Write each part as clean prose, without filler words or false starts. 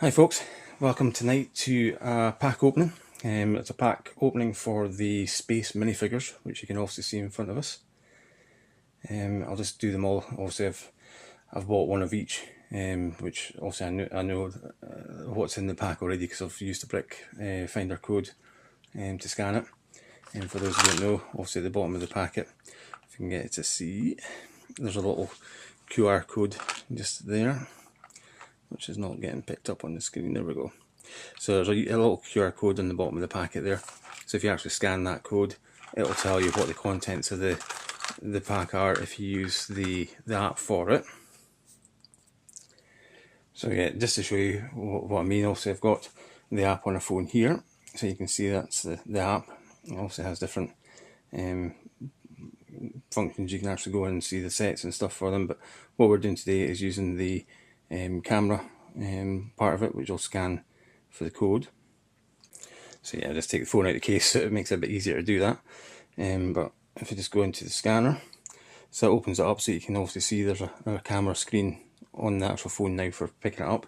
Hi folks, welcome tonight to a pack opening. It's a pack opening for the Space minifigures, which you can also see in front of us. I'll just do them all. Obviously I've bought one of each, which also I know what's in the pack already because I've used the brick finder code to scan it. And for those who don't know, obviously at the bottom of the packet, if you can get it to see, there's a little QR code just there, which is not getting picked up on the screen. There we go. So there's a little QR code on the bottom of the packet there. So if you actually scan that code, it'll tell you what the contents of the pack are if you use the app for it. So yeah, just to show you what I mean, also I've got the app on a phone here, so you can see that's the app. It also has different functions. You can actually go in and see the sets and stuff for them, but what we're doing today is using the camera part of it, which will scan for the code. So yeah, just take the phone out of the case so it makes it a bit easier to do that. But if you just go into the scanner, so it opens it up, so you can obviously see there's a camera screen on the actual phone now for picking it up.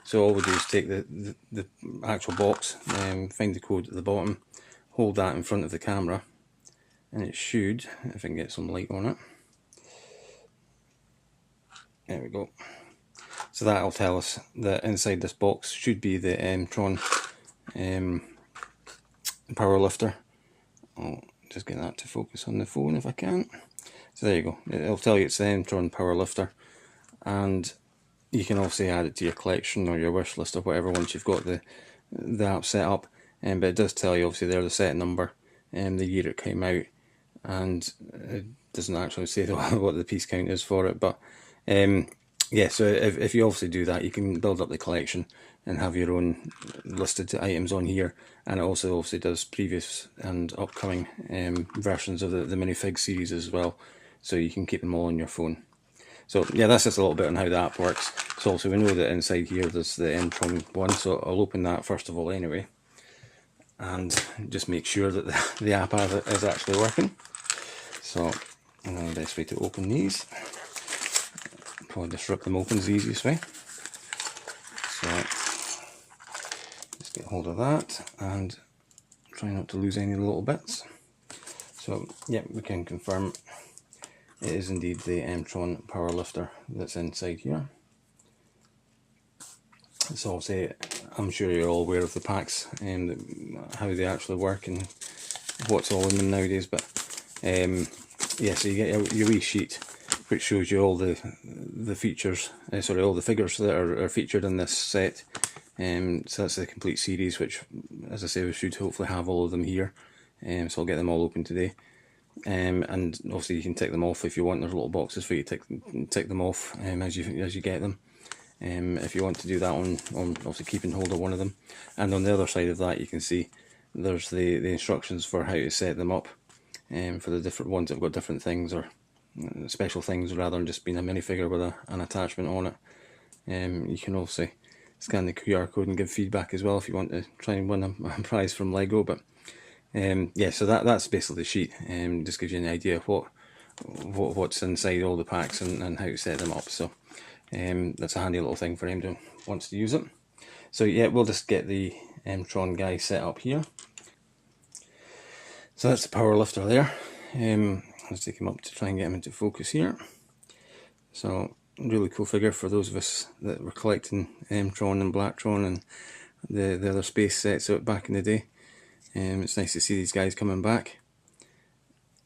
So all we do is take the actual box, find the code at the bottom, hold that in front of the camera, and it should, if I can get some light on it, there we go. So that'll tell us that inside this box should be the Mtron power lifter. I'll just get that to focus on the phone if I can. So there you go, it'll tell you it's the Mtron power lifter, and you can also add it to your collection or your wish list or whatever once you've got the app set up. But it does tell you obviously there the set number and the year it came out, and it doesn't actually say what the piece count is for it, but yeah, so if you obviously do that, you can build up the collection and have your own listed items on here, and it also obviously does previous and upcoming versions of the minifig series as well, so you can keep them all on your phone. So yeah, that's just a little bit on how the app works. So also we know that inside here there's the Mtron one, so I'll open that first of all anyway, and just make sure that the app is actually working. So the best way to open these, probably just rip them open is the easiest way. So just get hold of that and try not to lose any of the little bits. So yeah, we can confirm it is indeed the Mtron power lifter that's inside here. So obviously I'm sure you're all aware of the packs and how they actually work and what's all in them nowadays, but yeah, so you get your wee sheet which shows you all the features, all the figures that are featured in this set. So that's the complete series, which, as I say, we should hopefully have all of them here. So I'll get them all open today. And obviously you can tick them off if you want. There's little boxes for you to tick them off as you get them. If you want to do that on obviously keeping hold of one of them. And on the other side of that, you can see there's the instructions for how to set them up. For the different ones that have got different things, or special things, rather than just being a minifigure with an attachment on it. You can also scan the QR code and give feedback as well if you want to try and win a prize from Lego. But yeah, so that's basically the sheet. Just gives you an idea of what's inside all the packs and how to set them up. So that's a handy little thing for anyone who wants to use it. So yeah, we'll just get the Mtron guy set up here. So that's the power lifter there. Let's take him up to try and get him into focus here. So really cool figure for those of us that were collecting Mtron and Blacktron and the other space sets out back in the day. It's nice to see these guys coming back.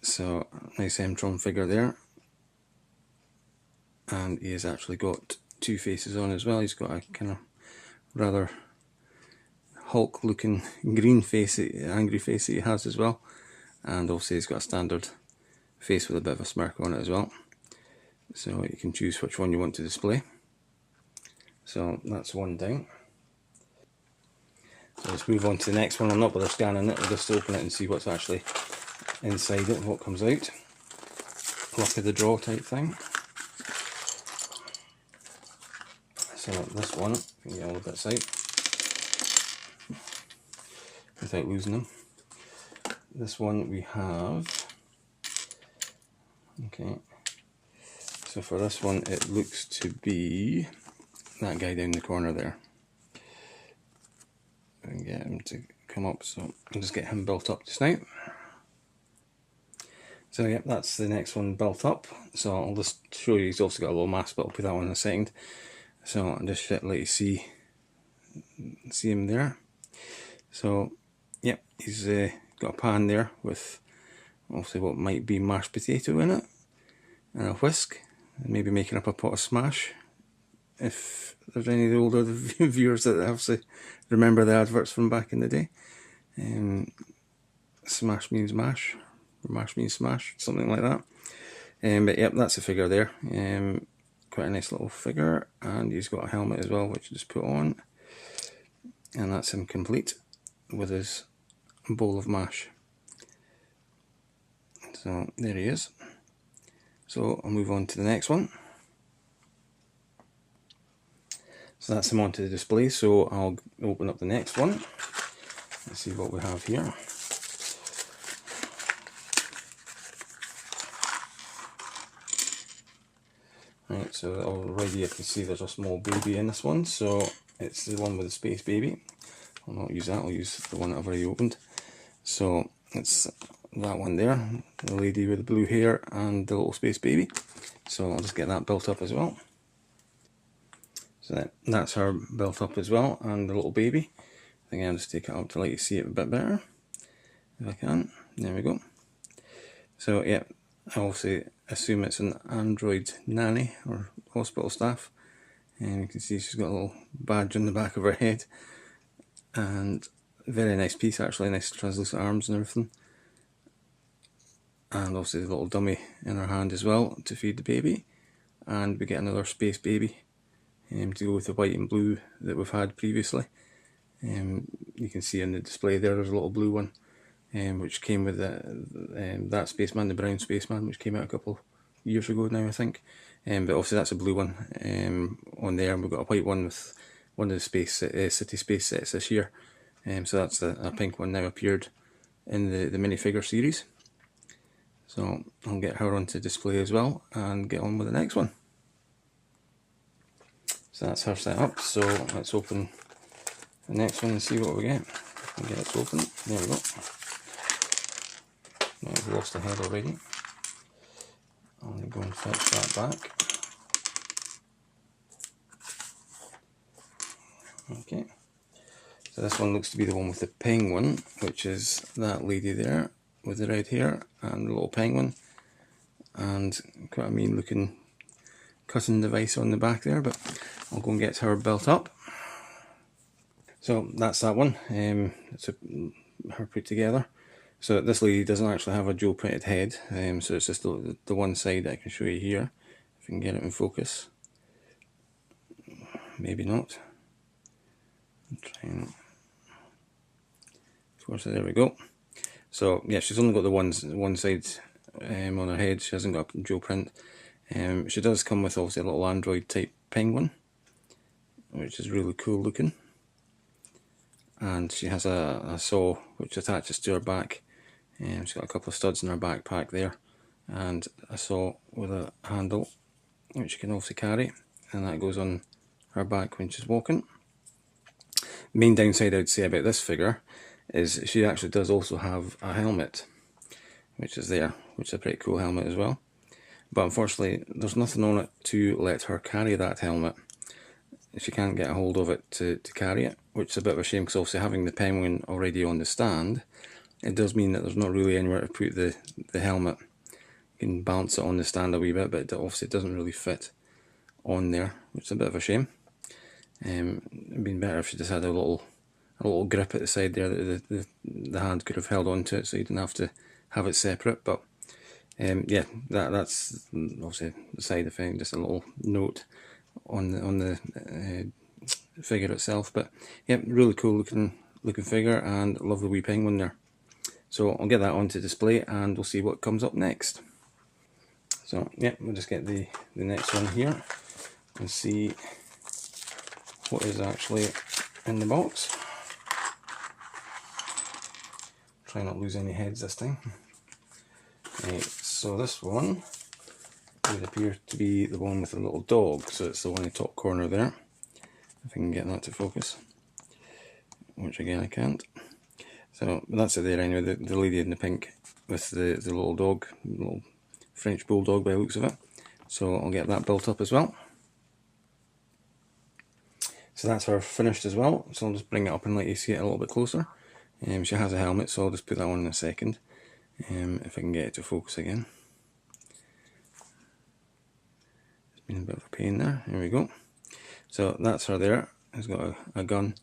So nice Mtron figure there, and he has actually got two faces on as well. He's got a kind of rather Hulk looking green face, angry face that he has as well, and obviously he's got a standard face with a bit of a smirk on it as well, so you can choose which one you want to display. So that's one down. So let's move on to the next one. I'm not bother scanning it, we'll just open it and see what's actually inside it and what comes out. Luck of the draw type thing. So this one, you can get all the bits out without losing them. This one we have, okay, so for this one it looks to be that guy down the corner there. I can get him to come up, so I'll just get him built up just now. So yeah, that's the next one built up. So I'll just show you, he's also got a little mask, but I'll put that one in a second. So I'll just let you see him there. So yep, he's got a pan there with obviously what might be mashed potato in it, and a whisk, and maybe making up a pot of smash. If there's any of the older viewers that obviously remember the adverts from back in the day. Smash means mash, or mash means smash, something like that. But yep, that's a figure there. Quite a nice little figure, and he's got a helmet as well, which I just put on. And that's him complete with his bowl of mash. So there he is. So I'll move on to the next one. So that's him onto the display, so I'll open up the next one. Let's see what we have here. Right, so already you can see there's a small baby in this one, so it's the one with the space baby. I'll not use that, I'll use the one that I've already opened. So it's that one there, the lady with the blue hair and the little space baby. So I'll just get that built up as well. So that's her built up as well, and the little baby. Again, I'll just take it up to let you see it a bit better, if I can. There we go. So yeah, I also assume it's an android nanny or hospital staff. And you can see she's got a little badge on the back of her head. And very nice piece actually, nice translucent arms and everything. And obviously the little dummy in her hand as well to feed the baby. And we get another space baby to go with the white and blue that we've had previously. You can see in the display there's a little blue one, which came with that spaceman, the brown spaceman, which came out a couple years ago now, I think. But obviously that's a blue one on there, and we've got a white one with one of the space city space sets this year. So that's a pink one now appeared in the minifigure series. So I'll get her onto display as well and get on with the next one. So that's her set up. So let's open the next one and see what we get. Okay, let's open. There we go. Now I've lost the head already. I'm going to go and fetch that back. Okay. So this one looks to be the one with the penguin, which is that lady there with the red hair and the little penguin. And quite a mean looking cutting device on the back there, but I'll go and get her built up. So that's that one. It's her put together. So this lady doesn't actually have a dual printed head, so it's just the one side that I can show you here, if I can get it in focus. Maybe not. Try and... Of course, there we go. So yeah, she's only got the one side on her head. She hasn't got a dual print. She does come with obviously a little android type penguin, which is really cool looking. And she has a saw which attaches to her back. She's got a couple of studs in her backpack there, and a saw with a handle which you can also carry, and that goes on her back when she's walking. Main downside I would say about this figure is she actually does also have a helmet, which is there, which is a pretty cool helmet as well. But unfortunately there's nothing on it to let her carry that helmet. She can't get a hold of it to carry it, which is a bit of a shame, because obviously having the penguin already on the stand, it does mean that there's not really anywhere to put the helmet. You can balance it on the stand a wee bit, but obviously it doesn't really fit on there, which is a bit of a shame. It'd been better if she just had a little grip at the side there that the hand could have held onto it, so you didn't have to have it separate. But yeah, that's obviously the side effect, just a little note on the figure itself. But yeah, really cool looking figure, and love the wee penguin there. So I'll get that onto display and we'll see what comes up next. So yeah, we'll just get the next one here and see what is actually in the box. Try not to lose any heads this time. Right, so this one would appear to be the one with the little dog, so it's the one in the top corner there, if I can get that to focus. which again I can't. So that's it there anyway, the lady in the pink with the little dog, little French bulldog by the looks of it. So I'll get that built up as well. So that's her finished as well, so I'll just bring it up and let you see it a little bit closer. She has a helmet, so I'll just put that on in a second, if I can get it to focus again. It's been a bit of a pain there, here we go. So that's her there, it's got a gun,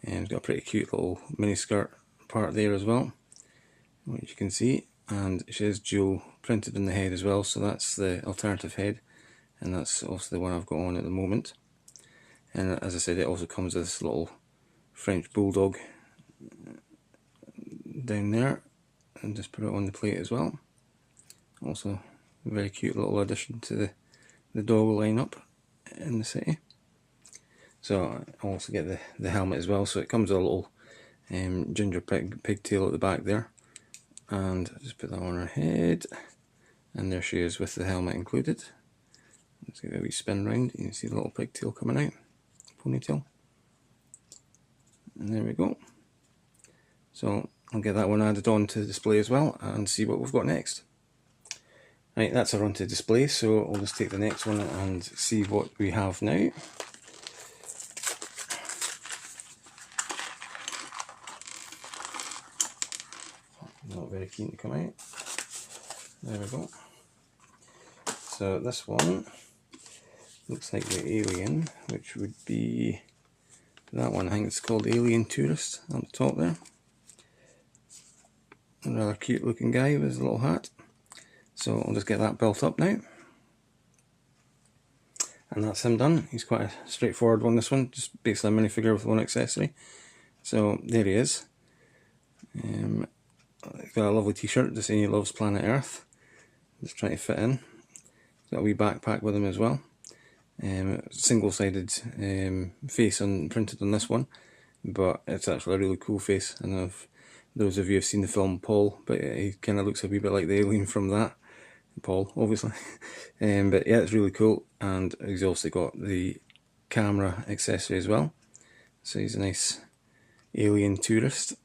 and it's got a pretty cute little mini skirt part there as well, which you can see, and she is dual printed in the head as well, so that's the alternative head, and that's also the one I've got on at the moment. And as I said, it also comes with this little French bulldog down there, and just put it on the plate as well. Also a very cute little addition to the dog lineup in the city. So I also get the helmet as well, so it comes with a little ginger pigtail at the back there, and just put that on her head, and there she is with the helmet included. Let's give it a wee spin round, you can see the little pigtail coming out, ponytail, and there we go. So I'll get that one added on to display as well and see what we've got next. Right, that's her onto display, so I'll just take the next one and see what we have now. Not very keen to come out. There we go. So this one looks like the Alien, which would be that one. I think it's called Alien Tourist on the top there. A rather cute looking guy with his little hat. So I'll just get that built up now. And that's him done. He's quite a straightforward one, this one, just basically a minifigure with one accessory. So there he is. He's got a lovely t-shirt just saying he loves planet Earth. Just trying to fit in. He's got a wee backpack with him as well. Single-sided face printed on this one, but it's actually a really cool face. And if those of you have seen the film Paul, but he kind of looks a wee bit like the alien from that. Paul, obviously. But yeah, it's really cool, and he's also got the camera accessory as well. So he's a nice alien tourist,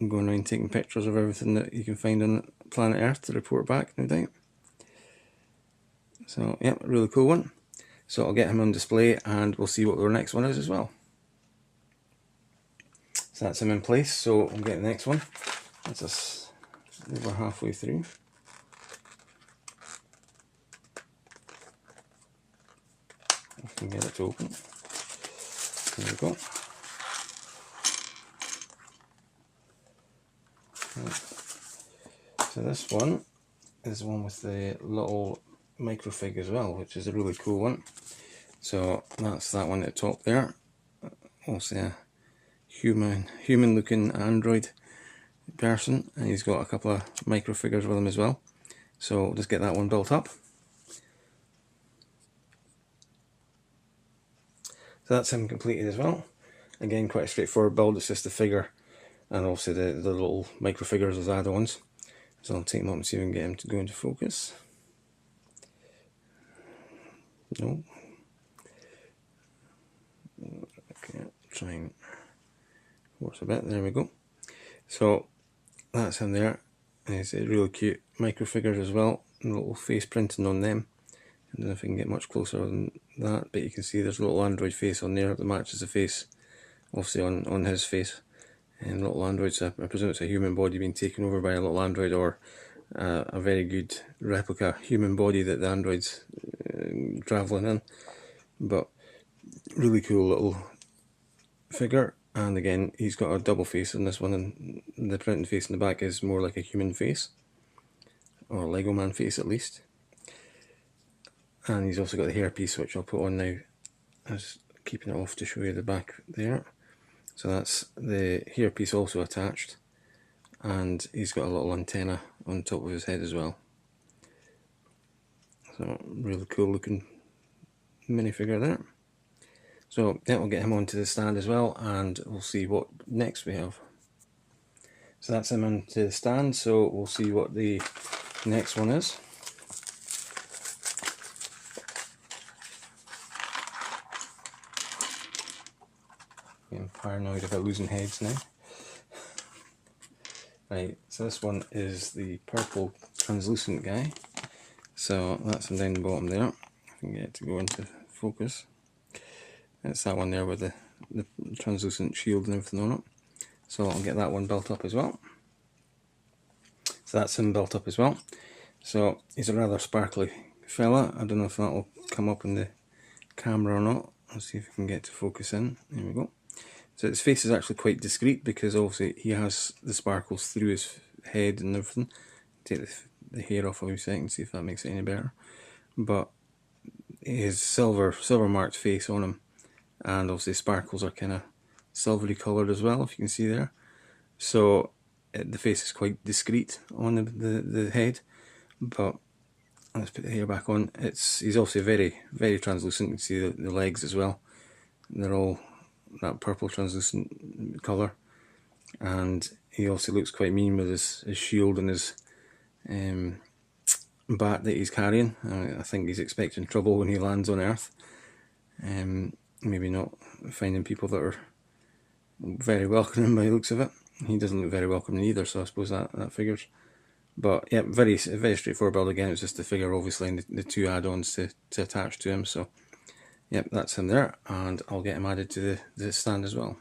going around taking pictures of everything that you can find on planet Earth to report back, no doubt. So yeah, really cool one. So I'll get him on display and we'll see what our next one is as well. So that's him in place, so I'll get the next one. That's us over halfway through. If I can get it to open. There we go. So this one is the one with the little microfig as well, which is a really cool one. So that's that one at the top there. Also a human looking android person, and he's got a couple of microfigures with him as well. So we'll just get that one built up. So that's him completed as well. Again, quite a straightforward build, it's just the figure and also the little microfigures as add-ons. So I'll take him up and see if we can get him to go into focus. No. Okay, try and force a bit, there we go. So that's him there. And it's a really cute microfigures as well, and a little face printing on them. I don't know if I can get much closer than that, but you can see there's a little android face on there that matches the face, obviously on his face. And little androids, I presume it's a human body being taken over by a little android, or a very good replica human body that the android's travelling in. But really cool little figure, and again he's got a double face in this one, and the printing face in the back is more like a human face, or a Lego man face at least. And he's also got the hairpiece, which I'll put on now, as keeping it off to show you the back there. So that's the hairpiece also attached, and he's got a little antenna on top of his head as well. So really cool looking minifigure there. So yeah, we'll get him onto the stand as well, and we'll see what next we have. So that's him onto the stand, so we'll see what the next one is. Getting paranoid about losing heads now. Right, so this one is the purple translucent guy. So that's him down the bottom there. I can get it to go into focus. It's that one there with the translucent shield and everything on it. So I'll get that one built up as well. So that's him built up as well. So he's a rather sparkly fella. I don't know if that will come up in the camera or not. Let's see if we can get to focus in. There we go. So his face is actually quite discreet because obviously he has the sparkles through his head and everything. Take the hair off of his second, see if that makes it any better. But his silver marked face on him, and obviously sparkles are kind of silvery coloured as well, if you can see there. So the face is quite discreet on the head, but let's put the hair back on. He's also very translucent. You can see the legs as well. They're all that purple translucent colour, and he also looks quite mean with his shield and his bat that he's carrying. I think he's expecting trouble when he lands on Earth. Maybe not finding people that are very welcoming by the looks of it. He doesn't look very welcoming either, so I suppose that figures. But yeah, very straightforward build again. It's just the figure obviously and the two add-ons to attach to him. So yep, that's him there, and I'll get him added to the stand as well.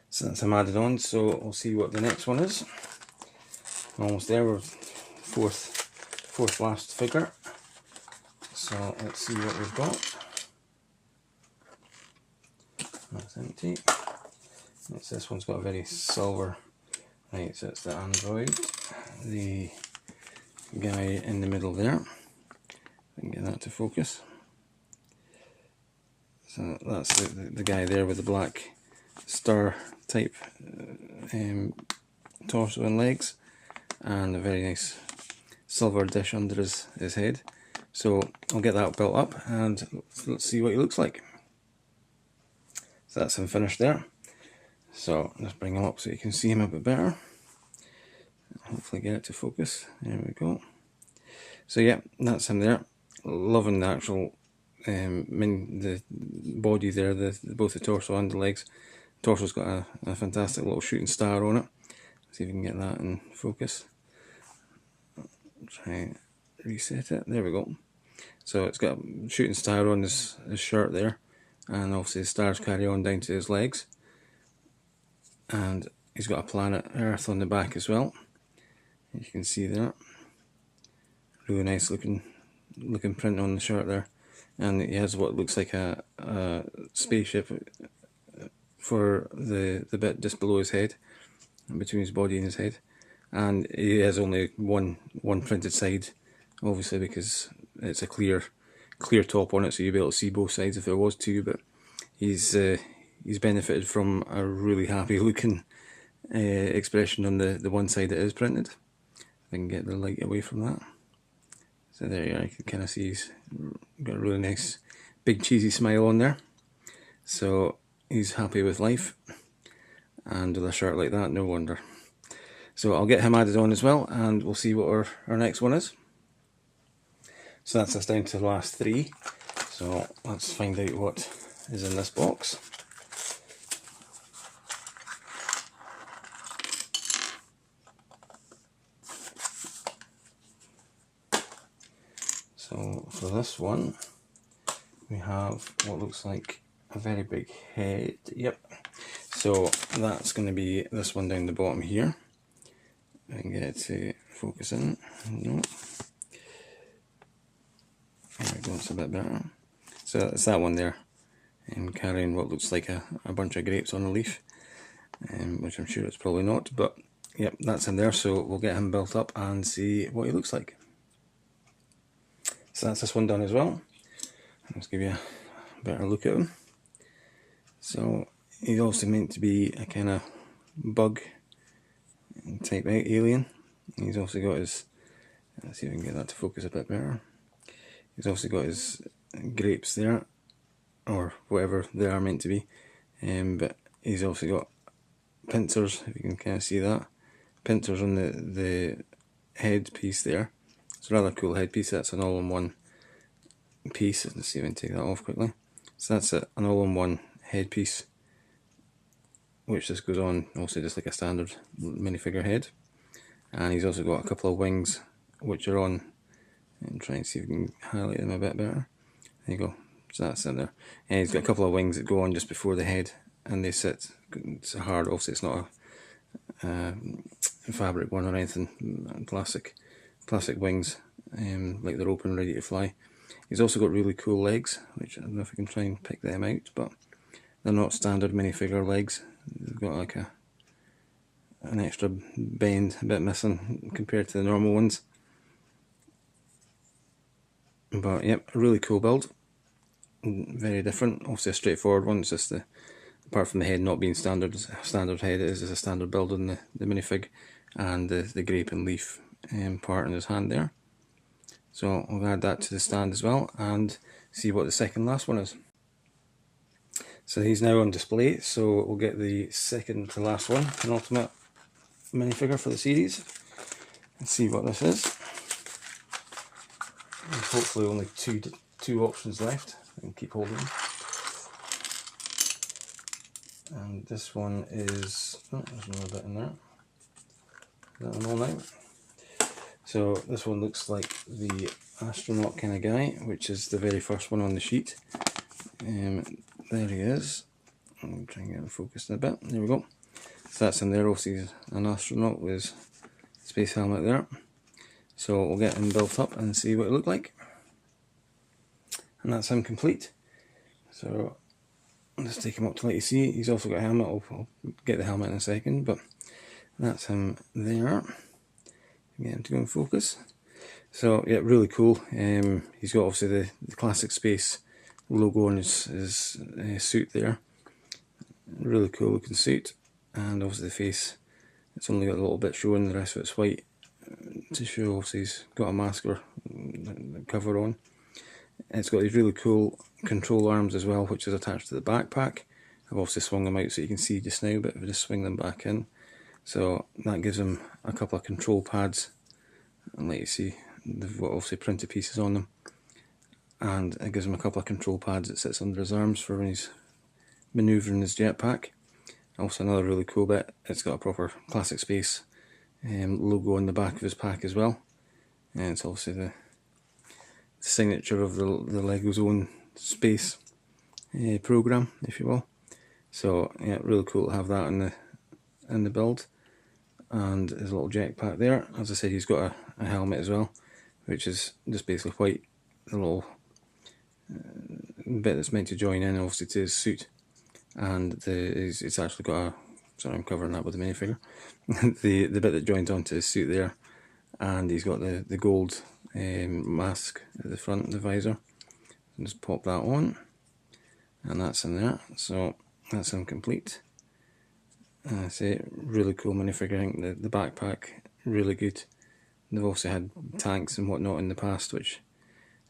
So that's him added on, so we'll see what the next one is. Almost there, we're fourth last figure. So let's see what we've got. That's empty. This one's got a very silver. Right, so it's the android, the guy in the middle there. I can get that to focus. So that's the guy there with the black star type torso and legs, and a very nice silver dish under his head. So I'll get that built up and let's see what he looks like. So that's him finished there. So let's bring him up so you can see him a bit better. Hopefully get it to focus. There we go. So yeah, that's him there. Loving the actual the body there, both the torso and the legs. The torso's got a fantastic little shooting star on it. See if we can get that in focus. Try and reset it. There we go. So it's got a shooting star on his shirt there, and obviously the stars carry on down to his legs. And he's got a planet Earth on the back as well. You can see that. Really nice looking print on the shirt there. And he has what looks like a spaceship for the bit just below his head, between his body and his head. And he has only one printed side, obviously because it's a clear top on it, so you'll be able to see both sides if there was two. But he's benefited from a really happy looking expression on the one side that is printed. If I can get the light away from that. So there you are, you can kind of see he's got a really nice big cheesy smile on there. So he's happy with life, and with a shirt like that, no wonder. So I'll get him added on as well, and we'll see what our next one is. So that's us down to the last three. So let's find out what is in this box. So for this one, we have what looks like a very big head. Yep. So that's going to be this one down the bottom here. I can get it to focus in. No. There we go, it's a bit better. So it's that one there, carrying what looks like a bunch of grapes on a leaf, which I'm sure it's probably not, but yep, that's in there. So we'll get him built up and see what he looks like. So that's this one done as well. Let's give you a better look at him. So he's also meant to be a kind of bug type alien. He's also got his, let's see if we can get that to focus a bit better. He's also got his grapes there, or whatever they are meant to be. But he's also got pincers, if you can kind of see that. Pincers on the head piece there. It's a rather cool headpiece. That's an all-in-one piece. Let's see if I can take that off quickly. So that's an all-in-one headpiece which just goes on also just like a standard minifigure head. And he's also got a couple of wings which are on, and try and see if we can highlight them a bit better. There you go, so that's in there. And he's got a couple of wings that go on just before the head, and they sit, it's a hard, obviously it's not a fabric one or anything, plastic wings, like they're open, ready to fly. He's also got really cool legs, which I don't know if I can try and pick them out, but they're not standard minifigure legs. They've got like an extra bend, a bit missing compared to the normal ones. But yep, a really cool build. Very different. Obviously a straightforward one. It's just apart from the head not being standard head, it is a standard build on the minifig, and the grape and leaf part in his hand there. So I'll add that to the stand as well and see what the second last one is. So he's now on display, so we'll get the second to last one, penultimate minifigure for the series, and see what this is. There's hopefully only two options left. I can keep holding them. And this one is, oh, there's another bit in there. Is that one all now? So this one looks like the astronaut kind of guy, which is the very first one on the sheet. There he is. I'll try and get him focused in a bit. There we go. So that's in there. Obviously an astronaut with his space helmet there. So we'll get him built up and see what it looked like. And that's him complete. So let's take him up to let you see. He's also got a helmet. I'll get the helmet in a second, but that's him there. Get him to go and focus. So yeah, really cool. He's got obviously the classic space logo on his suit there. Really cool looking suit, and obviously the face, it's only got a little bit showing, the rest of it's white to show obviously he's got a mask or cover on. It's got these really cool control arms as well, which is attached to the backpack. I've obviously swung them out so you can see just now, but if I just swing them back in, so that gives him a couple of control pads, and let you see, they've got obviously printed pieces on them, and it gives him a couple of control pads that sits under his arms for when he's manoeuvring his jetpack. Also another really cool bit, it's got a proper classic space logo on the back of his pack as well, and it's obviously the signature of the LEGO's own space program, if you will. So yeah, really cool to have that in the build. And his little jetpack there. As I said, he's got a helmet as well, which is just basically white, the little bit that's meant to join in obviously to his suit, and it's actually got a, sorry I'm covering that with the minifigure, the bit that joins onto his suit there, and he's got the gold mask at the front, the visor. And just pop that on, and that's in there. So that's him complete. I say, really cool minifigure. I think the backpack, really good. They've also had tanks and whatnot in the past which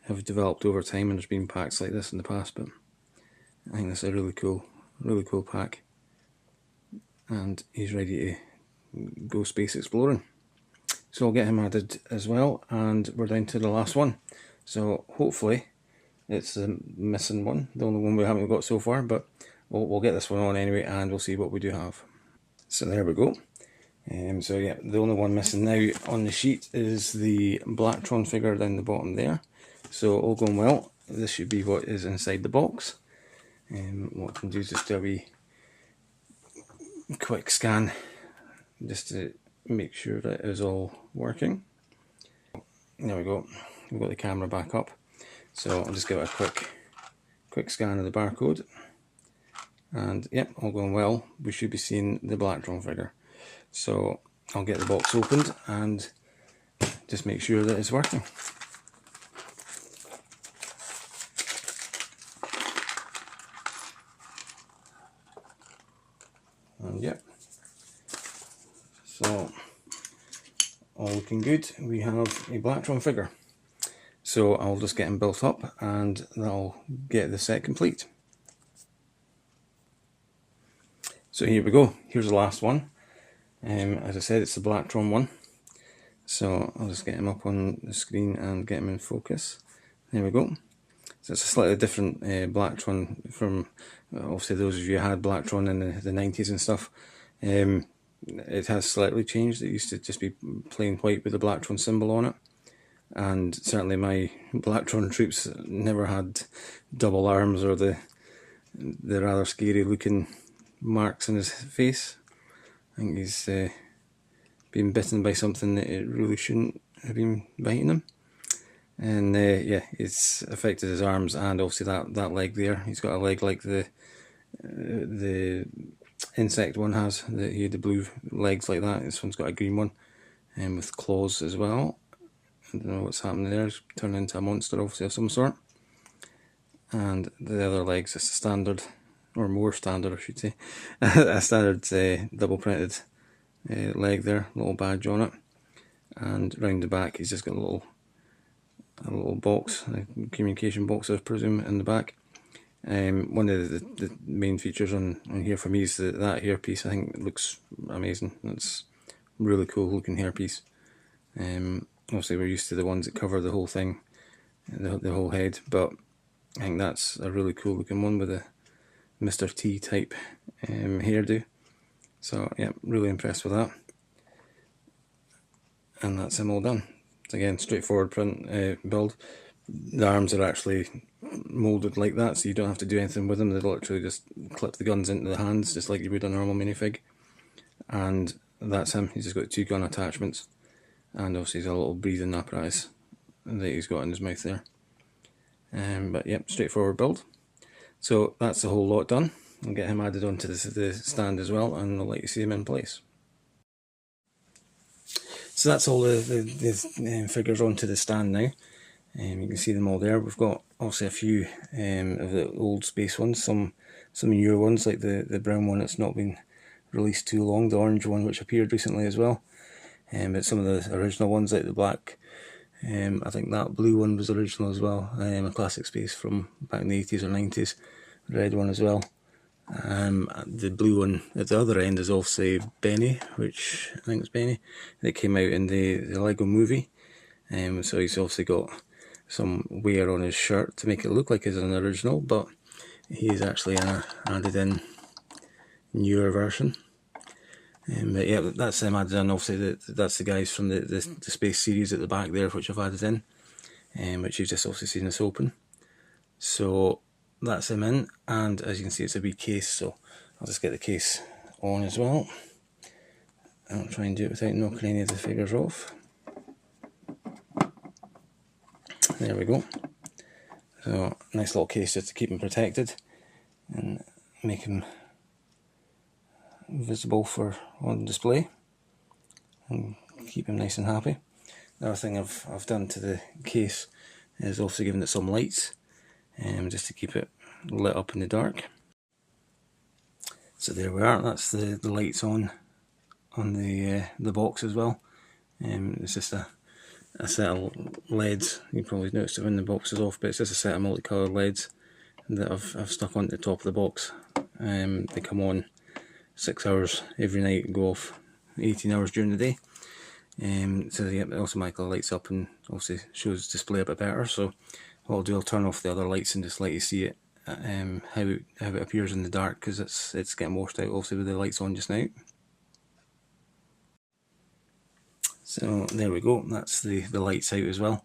have developed over time, and there's been packs like this in the past, but I think this is a really cool pack, and he's ready to go space exploring. So I'll get him added as well, and we're down to the last one. So hopefully it's the missing one, the only one we haven't got so far, but we'll get this one on anyway, and we'll see what we do have. So there we go. So yeah, the only one missing now on the sheet is the Blacktron figure down the bottom there. So all going well, this should be what is inside the box. What I can do is just do a wee quick scan just to make sure that it is all working. There we go, we've got the camera back up. So I'll just give it a quick scan of the barcode. And yep, all going well, we should be seeing the Blacktron figure. So I'll get the box opened and just make sure that it's working. And yep, so all looking good. We have a Blacktron figure. So I'll just get him built up and that'll get the set complete. So here we go, here's the last one. As I said, it's the Blacktron one. So I'll just get him up on the screen and get him in focus. There we go. So it's a slightly different Blacktron from obviously those of you who had Blacktron in the 90s and stuff. It has slightly changed. It used to just be plain white with the Blacktron symbol on it, and certainly my Blacktron troops never had double arms or the rather scary looking marks on his face. I think he's been bitten by something that it really shouldn't have been biting him. And yeah, it's affected his arms and obviously that leg there. He's got a leg like the insect one has. He had the blue legs like that. This one's got a green one, and with claws as well. I don't know what's happening there. He's turned into a monster obviously of some sort. And the other leg's just a standard, or more standard I should say, a standard double printed leg there, little badge on it. And round the back he's just got a little box, a communication box I presume, in the back. One of the main features on here for me is that hairpiece. I think it looks amazing. It's really cool looking hairpiece. Obviously we're used to the ones that cover the whole thing, the whole head, but I think that's a really cool looking one with a Mr. T type hairdo. So yeah, really impressed with that. And that's him all done. It's again straightforward print build. The arms are actually moulded like that, so you don't have to do anything with them. They literally just clip the guns into the hands just like you would a normal minifig. And that's him. He's just got 2 gun attachments, and obviously he's a little breathing apparatus that he's got in his mouth there. But yep, straightforward build. So that's the whole lot done. I'll get him added onto the stand as well, and I'll let you see him in place. So that's all the figures onto the stand now. You can see them all there. We've got obviously a few of the old Space ones, some newer ones like the brown one that's not been released too long, the orange one which appeared recently as well. But some of the original ones like the black, I think that blue one was original as well, a classic Space from back in the 80s or 90s, the red one as well. The blue one at the other end is obviously Benny, which I think it's Benny, that came out in the Lego movie. So he's obviously got some wear on his shirt to make it look like it's an original, but he's actually an added in newer version. But yeah, that's him added in. Obviously that's the guys from the Space series at the back there, which I've added in, which you've just obviously seen us open. So that's him in, and as you can see it's a wee case, so I'll just get the case on as well. I'll try and do it without knocking any of the figures off. There we go. So nice little case just to keep him protected and make him visible for on display and keep him nice and happy. Another thing I've done to the case is also given it some lights, just to keep it lit up in the dark. So there we are. That's the lights on the box as well. It's just a set of LEDs. You probably noticed it when the box is off, but it's just a set of multicoloured LEDs that I've stuck on the top of the box. They come on 6 hours every night and go off 18 hours during the day. So yeah, it automatically lights up and obviously shows display a bit better. So what I'll do, I'll turn off the other lights and just let you see it, how it appears in the dark, because it's getting washed out obviously with the lights on just now. So there we go, that's the lights out as well.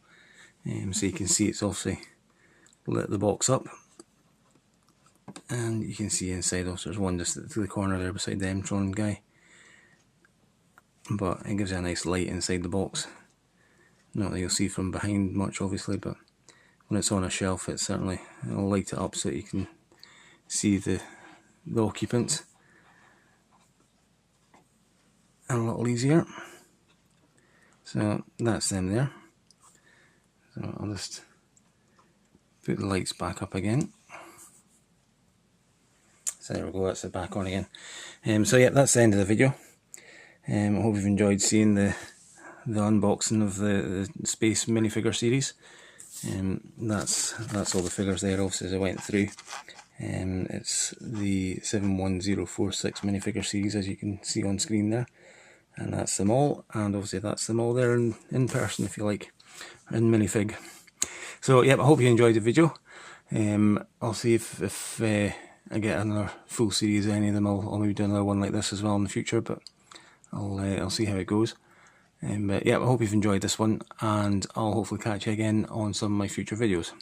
So you can see it's obviously lit the box up, and you can see inside also there's one just to the corner there beside the M-Tron guy, but it gives you a nice light inside the box. Not that you'll see from behind much obviously, but when it's on a shelf it'll light it up so that you can see the occupants a little easier. So that's them there. So I'll just put the lights back up again. So there we go, that's it back on again. So yeah, that's the end of the video. I hope you've enjoyed seeing the unboxing of the Space minifigure series. That's all the figures there obviously as I went through. It's the 71046 minifigure series as you can see on screen there. And that's them all, and obviously that's them all there in person if you like, in minifig. So yeah, I hope you enjoyed the video. I'll see if I get another full series of any of them. I'll maybe do another one like this as well in the future, but I'll see how it goes. But yeah, I hope you've enjoyed this one, and I'll hopefully catch you again on some of my future videos.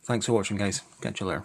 Thanks for watching, guys. Catch you later.